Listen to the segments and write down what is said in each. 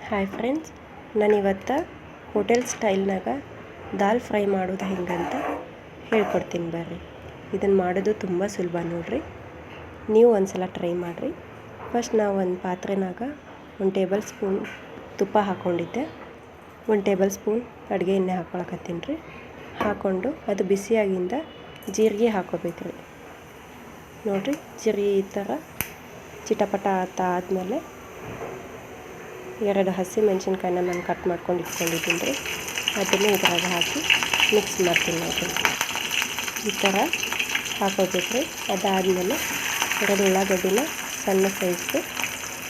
Hi friends, ನಾನಿವತ್ತು hotel ಸ್ಟೈಲ್ನಾಗ ದಾಲ್ fry ಮಾಡೋದು ಹೆಂಗಂತ ಹೇಳ್ಕೊಡ್ತೀನಿ ಬರ್ರಿ. ಇದನ್ನು ಮಾಡೋದು ತುಂಬ ಸುಲಭ ನೋಡ್ರಿ. ನೀವು ಒಂದ್ಸಲ ಟ್ರೈ ಮಾಡಿರಿ. ಫಸ್ಟ್ ನಾವು ಒಂದು ಪಾತ್ರೆನಾಗ 1 ಟೇಬಲ್ ಸ್ಪೂನ್ ತುಪ್ಪ ಹಾಕ್ಕೊಂಡಿದ್ದೆ. 1 ಟೇಬಲ್ ಸ್ಪೂನ್ ಅಡುಗೆ ಎಣ್ಣೆ ಹಾಕ್ಕೊಳಕತ್ತೀನಿ ರೀ. ಹಾಕ್ಕೊಂಡು ಅದು ಬಿಸಿಯಾಗಿಂದ ಜೀರಿಗೆ ಹಾಕ್ಕೋಬೇಕ್ರಿ. ನೋಡಿರಿ, ಜೀರಿಗೆ ಈ ಥರ ಚಿಟಪಟ ಆದಮೇಲೆ 2 ಹಸಿ ಮೆಣಸಿನ್ಕಾಯಿನ ನಾನು ಕಟ್ ಮಾಡ್ಕೊಂಡು ಇಟ್ಕೊಂಡಿದ್ದೀನಿ ರೀ. ಅದನ್ನು ಇದ್ರಾಗ ಹಾಕಿ ಮಿಕ್ಸ್ ಮಾಡ್ತೀನಿ ನೋಡಿರಿ. ಈ ಥರ ಹಾಕೋಬೇಕ್ರಿ. ಅದಾದಮೇಲೆ 2 ಉಳ್ಳಾಗಡ್ಡಿನ ಸಣ್ಣ ಸೈಜ್ದು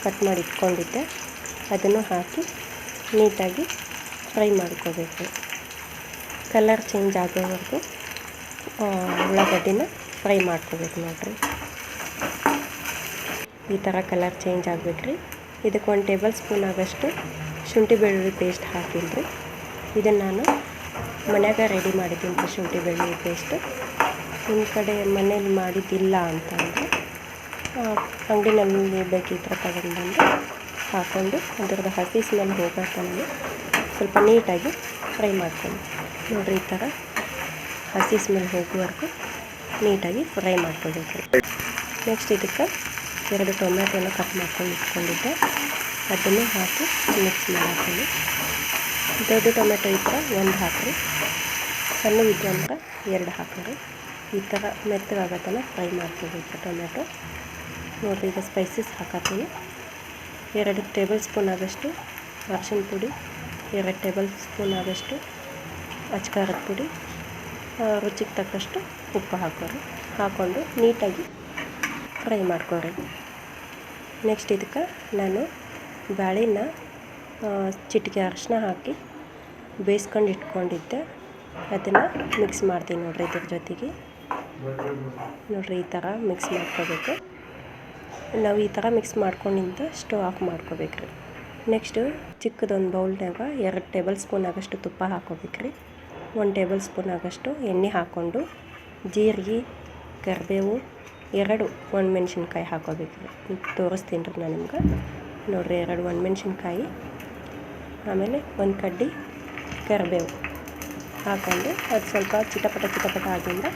ಕಟ್ ಮಾಡಿ ಇಟ್ಕೊಂಡಿದ್ದೆ. ಅದನ್ನು ಹಾಕಿ ನೀಟಾಗಿ ಫ್ರೈ ಮಾಡ್ಕೋಬೇಕು. ಕಲರ್ ಚೇಂಜ್ ಆಗೋವರೆಗೂ ಉಳ್ಳಾಗಡ್ಡಿನ ಫ್ರೈ ಮಾಡ್ಕೋಬೇಕು ನೋಡಿರಿ. ಈ ಥರ ಕಲರ್ ಚೇಂಜ್ ಆಗಬೇಕ್ರಿ. ಇದಕ್ಕೆ 1 ಟೇಬಲ್ ಸ್ಪೂನ್ ಆಗಷ್ಟು ಶುಂಠಿ ಬೆಳ್ಳುಳ್ಳಿ ಪೇಸ್ಟ್ ಹಾಕಿನಿ ರೀ. ಇದನ್ನು ನಾನು ಮನ್ಯಾಗ ರೆಡಿ ಮಾಡಿದ್ದೀನಿ ರೀ, ಶುಂಠಿ ಬೆಳ್ಳುಳ್ಳಿ ಪೇಸ್ಟ್. ನಿಮ್ಮ ಕಡೆ ಮನೇಲಿ ಮಾಡಿದ್ದಿಲ್ಲ ಅಂತಂದರೆ ಅಂಗಡಿನಲ್ಲಿ ಬೇಕಿದ್ರೆ ತಗೊಂಡ್ಬಂದು ಹಾಕ್ಕೊಂಡು ಅದರದ್ದು ಹಸಿ ಸ್ಮೆಲ್ ಹೋಗೋ ತನಕ ಸ್ವಲ್ಪ ನೀಟಾಗಿ ಫ್ರೈ ಮಾಡ್ಕೊಂಡು ನೋಡಿರಿ. ಈ ಥರ ಹಸಿ ಸ್ಮೆಲ್ ಹೋಗುವವರೆಗೂ ನೀಟಾಗಿ ಫ್ರೈ ಮಾಡ್ಕೋಬೇಕು. ನೆಕ್ಸ್ಟ್ ಇದಕ್ಕೆ 2 ಟೊಮ್ಯಾಟೊನ ಕಟ್ ಮಾಡ್ಕೊಂಡು ಇಟ್ಕೊಂಡಿದ್ದೆ. ಅದನ್ನು ಹಾಕಿ ಮಿಕ್ಸ್ ಮಾಡಾಕ್ತೀನಿ. ದೊಡ್ಡ ಟೊಮೆಟೊ ಇದ್ದರೆ 1 ಹಾಕಿರಿ, ಸಣ್ಣ ಇದ್ದರೆ ಅಂದ್ರೆ 2 ಹಾಕಿರಿ. ಈ ಥರ ಮೆತ್ತಗಾಗತ್ತಲ್ಲ ಫ್ರೈ ಮಾಡ್ಕೋಬೇಕು ಟೊಮೆಟೊ. ನೋಡಿರಿ, ಈಗ ಸ್ಪೈಸಸ್ ಹಾಕತ್ತೀನಿ. 2 ಟೇಬಲ್ ಸ್ಪೂನ್ ಆಗಷ್ಟು ಅರಿಶಿನ ಪುಡಿ, 2 ಟೇಬಲ್ ಸ್ಪೂನ್ ಆಗಷ್ಟು ಅಚ್ಕಾರದ ಪುಡಿ, ರುಚಿಗೆ ತಕ್ಕಷ್ಟು ಉಪ್ಪು ಹಾಕೋರಿ. ಹಾಕ್ಕೊಂಡು ನೀಟಾಗಿ ಫ್ರೈ ಮಾಡ್ಕೊರಿ. ನೆಕ್ಸ್ಟ್ ಇದಕ್ಕೆ ನಾನು ಬ್ಯಾಳಿನ ಚಿಟಿಕೆ ಅರಿಶಿನ ಹಾಕಿ ಬೇಯಿಸ್ಕೊಂಡು ಇಟ್ಕೊಂಡಿದ್ದೆ. ಅದನ್ನು ಮಿಕ್ಸ್ ಮಾಡ್ತೀನಿ ನೋಡಿರಿ. ಇದ್ರ ಜೊತೆಗೆ ನೋಡಿರಿ, ಈ ಥರ ಮಿಕ್ಸ್ ಮಾಡ್ಕೋಬೇಕು. ನಾವು ಈ ಥರ ಮಿಕ್ಸ್ ಮಾಡ್ಕೊಂಡಿಂದ ಸ್ಟವ್ ಆಫ್ ಮಾಡ್ಕೋಬೇಕ್ರಿ. ನೆಕ್ಸ್ಟು ಚಿಕ್ಕದೊಂದು ಬೌಲ್ನಾಗ 2 ಟೇಬಲ್ ಸ್ಪೂನ್ ಆಗಷ್ಟು ತುಪ್ಪ ಹಾಕ್ಕೋಬೇಕ್ರಿ. 1 ಟೇಬಲ್ ಸ್ಪೂನ್ ಆಗಷ್ಟು ಎಣ್ಣೆ ಹಾಕ್ಕೊಂಡು ಜೀರಿಗೆ, ಕರಿಬೇವು, 2 ಒಣಮೆಣ್ಸಿನ್ಕಾಯಿ ಹಾಕ್ಕೋಬೇಕ್ರಿ. ತೋರಿಸ್ತೀನಿ ರೀ ನಾನು ನಿಮ್ಗೆ. ನೋಡಿರಿ, 2 ಒಣಮೆಣ್ಸಿನ್ಕಾಯಿ, ಆಮೇಲೆ 1 ಕಡ್ಡಿ ಕರಿಬೇವು ಹಾಕ್ಕೊಂಡು ಅದು ಸ್ವಲ್ಪ ಚಿಟಪಟ ಆಗಿಂದ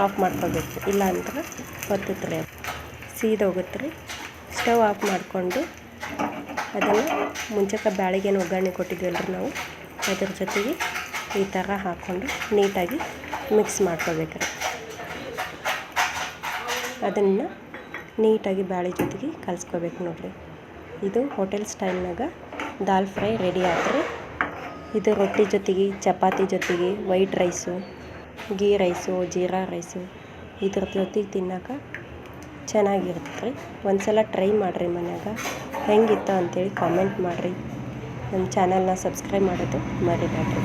ಆಫ್ ಮಾಡ್ಕೋಬೇಕು. ಇಲ್ಲ ಅಂದ್ರೆ ಹೊತ್ತುತ್ತೆ ರೀ, ಸೀದೋಗುತ್ತೆ ರೀ. ಸ್ಟವ್ ಆಫ್ ಮಾಡಿಕೊಂಡು ಅದನ್ನು ಮುಂಚೆಗೆ ಬ್ಯಾಳಿಗೇನು ಒಗ್ಗರಣೆ ಕೊಟ್ಟಿದ್ದೀವಲ್ಲ ರೀ ನಾವು, ಅದ್ರ ಜೊತೆಗೆ ಈ ಥರ ಹಾಕ್ಕೊಂಡು ನೀಟಾಗಿ ಮಿಕ್ಸ್ ಮಾಡ್ಕೋಬೇಕ್ರಿ. ಅದನ್ನು ನೀಟಾಗಿ ಬ್ಯಾಳಿ ಜೊತೆಗೆ ಕಲಿಸ್ಕೋಬೇಕು ನೋಡಿರಿ. ಇದು ಹೋಟೆಲ್ ಸ್ಟೈಲ್ನಾಗ ದಾಲ್ ಫ್ರೈ ರೆಡಿ ಆಯ್ತು. ಇದು ರೊಟ್ಟಿ ಜೊತೆಗೆ, ಚಪಾತಿ ಜೊತೆಗೆ, white rice, ghee rice, jeera rice ಇದ್ರ ಜೊತೆಗೆ ತಿನ್ನೋಕೆ ಚೆನ್ನಾಗಿರುತ್ತೆ ರೀ. ಒಂದ್ಸಲ ಟ್ರೈ ಮಾಡಿರಿ ಮನ್ಯಾಗ. ಹೆಂಗಿತ್ತು ಅಂಥೇಳಿ ಕಾಮೆಂಟ್ ಮಾಡಿರಿ. ನಮ್ಮ ಚಾನಲ್ನ ಸಬ್ಸ್ಕ್ರೈಬ್ ಮಾಡೋದು ಮರಿಬೇಡ್ರಿ.